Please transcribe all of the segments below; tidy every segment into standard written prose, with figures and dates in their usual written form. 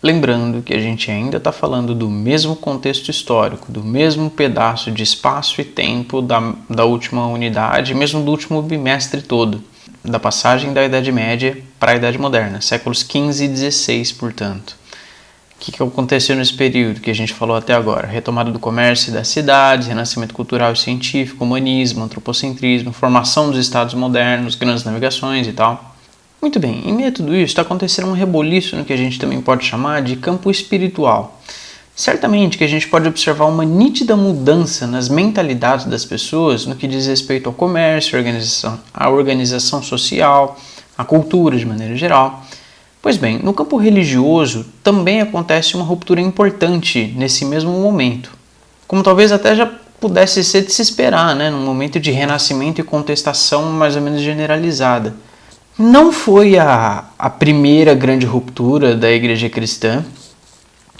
Lembrando que a gente ainda está falando do mesmo contexto histórico, do mesmo pedaço de espaço e tempo da última unidade, mesmo do último bimestre todo, da passagem da Idade Média para a Idade Moderna, séculos XV e XVI, portanto. O que aconteceu nesse período que a gente falou até agora? Retomada do comércio e das cidades, renascimento cultural e científico, humanismo, antropocentrismo, formação dos estados modernos, grandes navegações e tal. Muito bem, em meio a tudo isso está acontecendo um reboliço no que a gente também pode chamar de campo espiritual. Certamente que a gente pode observar uma nítida mudança nas mentalidades das pessoas no que diz respeito ao comércio, à organização social, à cultura de maneira geral. Pois bem, no campo religioso também acontece uma ruptura importante nesse mesmo momento, como talvez até já pudesse ser de se esperar, num momento de renascimento e contestação mais ou menos generalizada. Não foi a primeira grande ruptura da Igreja cristã.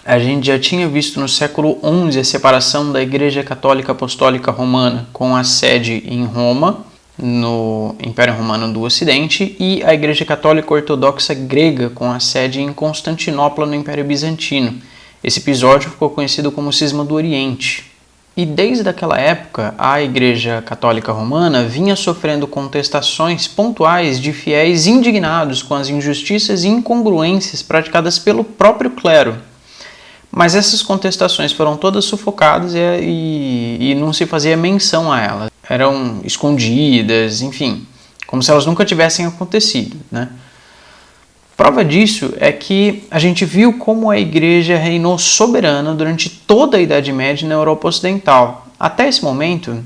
A gente já tinha visto no século XI a separação da Igreja Católica Apostólica Romana com a sede em Roma, no Império Romano do Ocidente, e a Igreja Católica Ortodoxa Grega com a sede em Constantinopla, no Império Bizantino. Esse episódio ficou conhecido como Cisma do Oriente. E desde aquela época, a Igreja Católica Romana vinha sofrendo contestações pontuais de fiéis indignados com as injustiças e incongruências praticadas pelo próprio clero. Mas essas contestações foram todas sufocadas e não se fazia menção a elas. Eram escondidas, enfim, como se elas nunca tivessem acontecido, Prova disso é que a gente viu como a Igreja reinou soberana durante toda a Idade Média na Europa Ocidental. Até esse momento,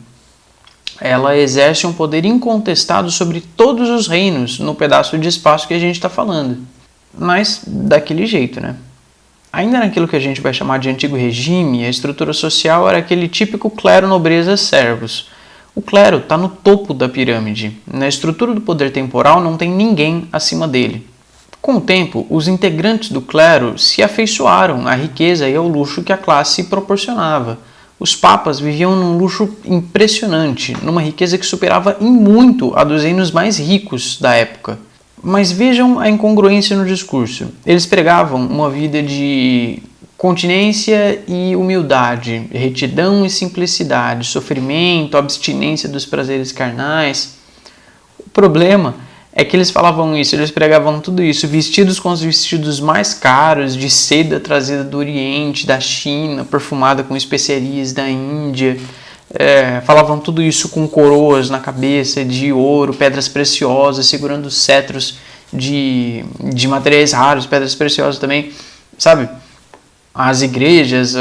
ela exerce um poder incontestado sobre todos os reinos no pedaço de espaço que a gente está falando. Mas daquele jeito, Ainda naquilo que a gente vai chamar de antigo regime, a estrutura social era aquele típico clero, nobreza, servos. O clero está no topo da pirâmide. Na estrutura do poder temporal não tem ninguém acima dele. Com o tempo, os integrantes do clero se afeiçoaram à riqueza e ao luxo que a classe proporcionava. Os papas viviam num luxo impressionante, numa riqueza que superava em muito a dos reinos mais ricos da época. Mas vejam a incongruência no discurso. Eles pregavam uma vida de continência e humildade, retidão e simplicidade, sofrimento, abstinência dos prazeres carnais. O problema é que eles falavam isso, eles pregavam tudo isso, vestidos com os vestidos mais caros, de seda trazida do Oriente, da China, perfumada com especiarias da Índia. Falavam tudo isso com coroas na cabeça, de ouro, pedras preciosas, segurando cetros de materiais raros, pedras preciosas também, sabe? As igrejas,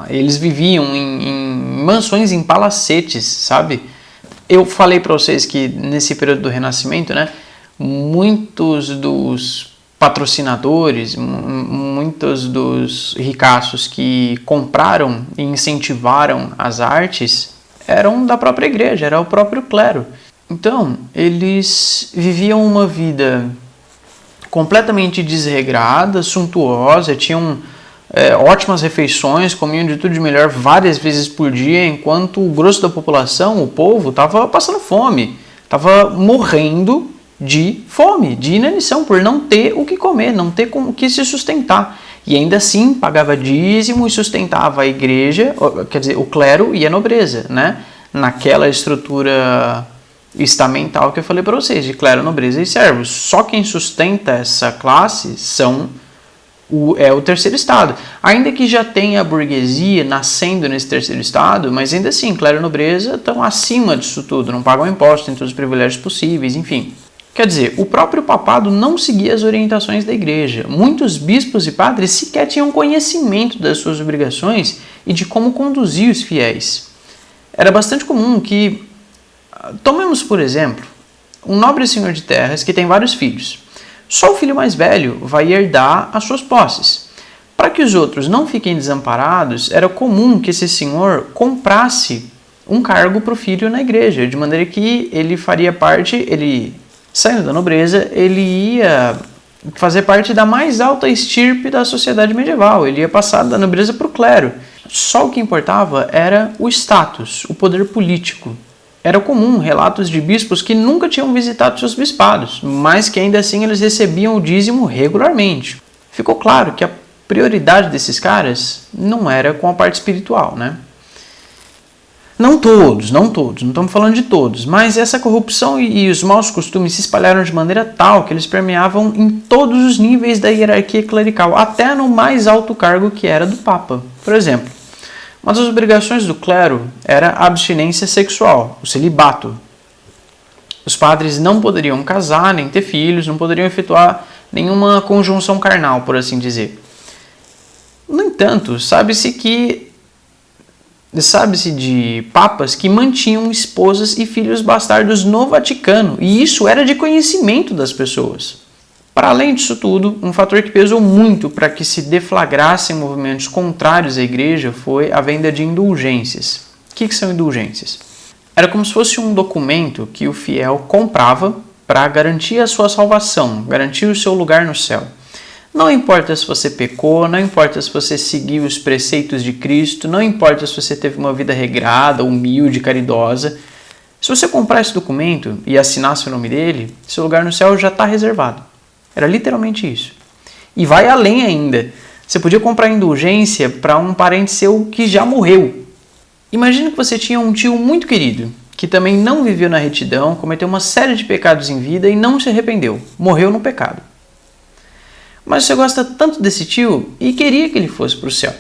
eles viviam em mansões, em palacetes, sabe? Eu falei para vocês que nesse período do Renascimento, muitos dos patrocinadores, muitos dos ricaços que compraram e incentivaram as artes eram da própria igreja, era o próprio clero. Então, eles viviam uma vida completamente desregrada, suntuosa, tinham ótimas refeições, comiam de tudo de melhor várias vezes por dia, enquanto o grosso da população, o povo, estava passando fome, estava morrendo de fome, de inanição, por não ter o que comer, não ter com o que se sustentar. E ainda assim pagava dízimo e sustentava a igreja, quer dizer, o clero e a nobreza, naquela estrutura estamental que eu falei para vocês, de clero, nobreza e servos. Só quem sustenta essa classe é o terceiro estado. Ainda que já tenha a burguesia nascendo nesse terceiro estado, mas ainda assim, clero e nobreza estão acima disso tudo, não pagam impostos, têm todos os privilégios possíveis, enfim. Quer dizer, o próprio papado não seguia as orientações da igreja. Muitos bispos e padres sequer tinham conhecimento das suas obrigações e de como conduzir os fiéis. Era bastante comum que, tomemos por exemplo, um nobre senhor de terras que tem vários filhos. Só o filho mais velho vai herdar as suas posses. Para que os outros não fiquem desamparados, era comum que esse senhor comprasse um cargo para o filho na igreja, de maneira que ele faria parte, saindo da nobreza, ele ia fazer parte da mais alta estirpe da sociedade medieval, ele ia passar da nobreza para o clero. Só o que importava era o status, o poder político. Era comum relatos de bispos que nunca tinham visitado seus bispados, mas que ainda assim eles recebiam o dízimo regularmente. ficou claro que a prioridade desses caras não era com a parte espiritual, né? Não todos, não estamos falando de todos, mas essa corrupção e os maus costumes se espalharam de maneira tal que eles permeavam em todos os níveis da hierarquia clerical, até no mais alto cargo que era do Papa. Por exemplo, uma das obrigações do clero era a abstinência sexual, o celibato. Os padres não poderiam casar, nem ter filhos, não poderiam efetuar nenhuma conjunção carnal, por assim dizer. No entanto, sabe-se de papas que mantinham esposas e filhos bastardos no Vaticano, e isso era de conhecimento das pessoas. Para além disso tudo, um fator que pesou muito para que se deflagrassem movimentos contrários à igreja foi a venda de indulgências. O que são indulgências? Era como se fosse um documento que o fiel comprava para garantir a sua salvação, garantir o seu lugar no céu. Não importa se você pecou, não importa se você seguiu os preceitos de Cristo, não importa se você teve uma vida regrada, humilde, caridosa. Se você comprar esse documento e assinasse o nome dele, seu lugar no céu já está reservado. Era literalmente isso. E vai além ainda. Você podia comprar indulgência para um parente seu que já morreu. Imagina que você tinha um tio muito querido, que também não viveu na retidão, cometeu uma série de pecados em vida e não se arrependeu. Morreu no pecado. Mas você gosta tanto desse tio e queria que ele fosse para o céu.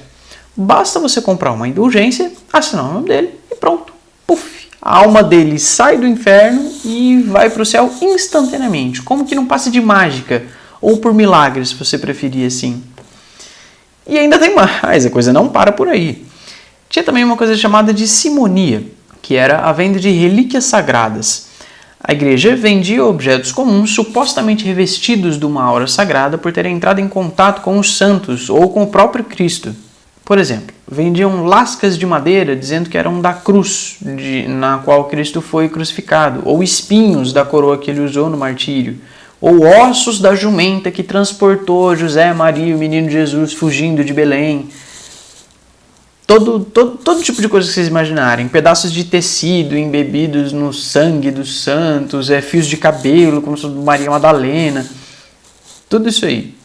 Basta você comprar uma indulgência, assinar o nome dele e pronto. Puf! A alma dele sai do inferno e vai para o céu instantaneamente. Como que não passe de mágica ou por milagre, se você preferir assim. E ainda tem mais, a coisa não para por aí. Tinha também uma coisa chamada de simonia, que era a venda de relíquias sagradas. A igreja vendia objetos comuns supostamente revestidos de uma aura sagrada por terem entrado em contato com os santos ou com o próprio Cristo. Por exemplo, vendiam lascas de madeira dizendo que eram da cruz na qual Cristo foi crucificado, ou espinhos da coroa que ele usou no martírio, ou ossos da jumenta que transportou José, Maria e o menino Jesus fugindo de Belém. Todo tipo de coisa que vocês imaginarem. Pedaços de tecido embebidos no sangue dos santos, fios de cabelo, como se fosse Maria Madalena. Tudo isso aí.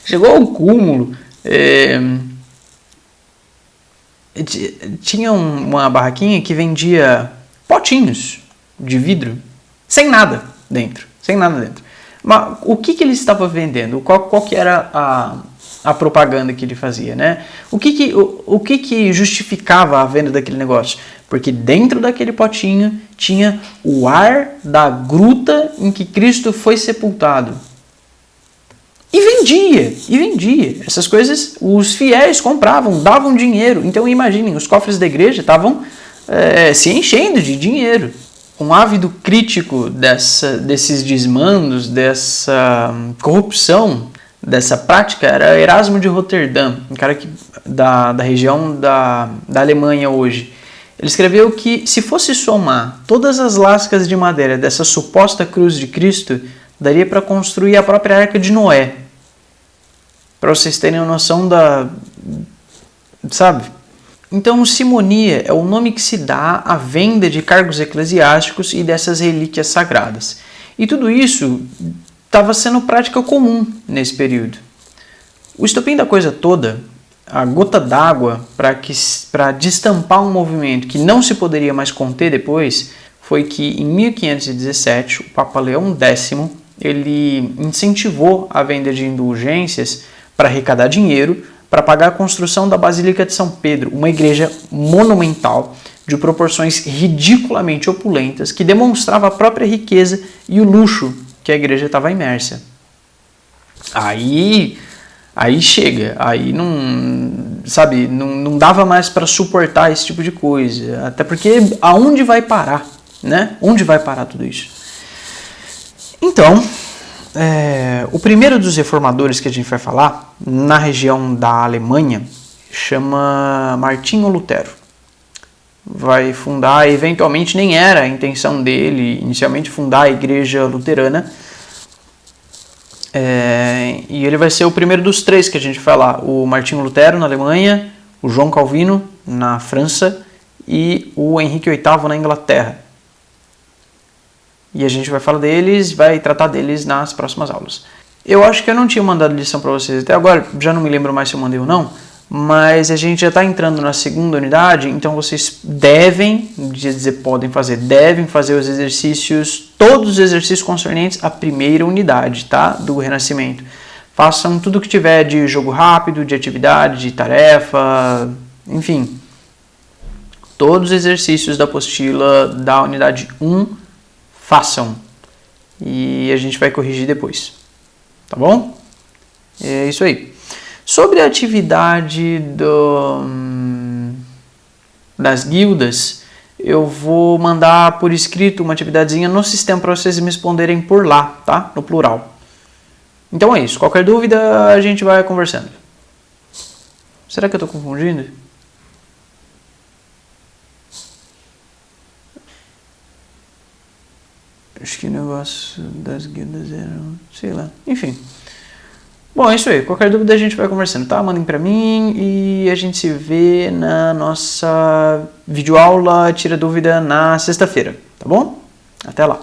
Chegou ao cúmulo. Tinha uma barraquinha que vendia potinhos de vidro sem nada dentro. Mas o que ele estava vendendo? Qual que era a propaganda que ele fazia, né? O que justificava a venda daquele negócio? Porque dentro daquele potinho tinha o ar da gruta em que Cristo foi sepultado. E vendia. Essas coisas os fiéis compravam, davam dinheiro. Então imaginem, os cofres da igreja estavam se enchendo de dinheiro. Um ávido crítico desses desmandos, dessa corrupção, dessa prática era Erasmo de Roterdã, um cara da região da Alemanha hoje. Ele escreveu que se fosse somar todas as lascas de madeira dessa suposta cruz de Cristo, daria para construir a própria Arca de Noé. Para vocês terem uma noção sabe? Então, simonia é o nome que se dá à venda de cargos eclesiásticos e dessas relíquias sagradas. E tudo isso estava sendo prática comum nesse período. O estopim da coisa toda, a gota d'água para destampar um movimento que não se poderia mais conter depois, foi que em 1517 o Papa Leão X ele incentivou a venda de indulgências para arrecadar dinheiro para pagar a construção da Basílica de São Pedro, uma igreja monumental de proporções ridiculamente opulentas que demonstrava a própria riqueza e o luxo que a igreja estava imersa. Aí chega, aí não dava mais para suportar esse tipo de coisa, até porque aonde vai parar, né? Onde vai parar tudo isso? Então, o primeiro dos reformadores que a gente vai falar, na região da Alemanha, chama Martinho Lutero. Vai fundar, eventualmente nem era a intenção dele, inicialmente fundar a igreja luterana, e ele vai ser o primeiro dos três que a gente vai falar, o Martinho Lutero na Alemanha, o João Calvino na França e o Henrique VIII na Inglaterra. E a gente vai falar deles, vai tratar deles nas próximas aulas. Eu acho que eu não tinha mandado lição para vocês até agora, já não me lembro mais se eu mandei ou não, mas a gente já está entrando na segunda unidade, então vocês devem, podem fazer, devem fazer os exercícios, todos os exercícios concernentes à primeira unidade, tá? Do Renascimento. Façam tudo que tiver de jogo rápido, de atividade, de tarefa, enfim. Todos os exercícios da apostila da unidade 1, façam. E a gente vai corrigir depois. Tá bom? É isso aí. Sobre a atividade das guildas, eu vou mandar por escrito uma atividadezinha no sistema para vocês me responderem por lá, tá? No plural. Então é isso. Qualquer dúvida, a gente vai conversando. Será que eu estou confundindo? Acho que o negócio das guildas era... sei lá. Enfim. Bom, é isso aí. Qualquer dúvida a gente vai conversando, tá? Mandem pra mim e a gente se vê na nossa videoaula Tira Dúvida na sexta-feira, tá bom? Até lá.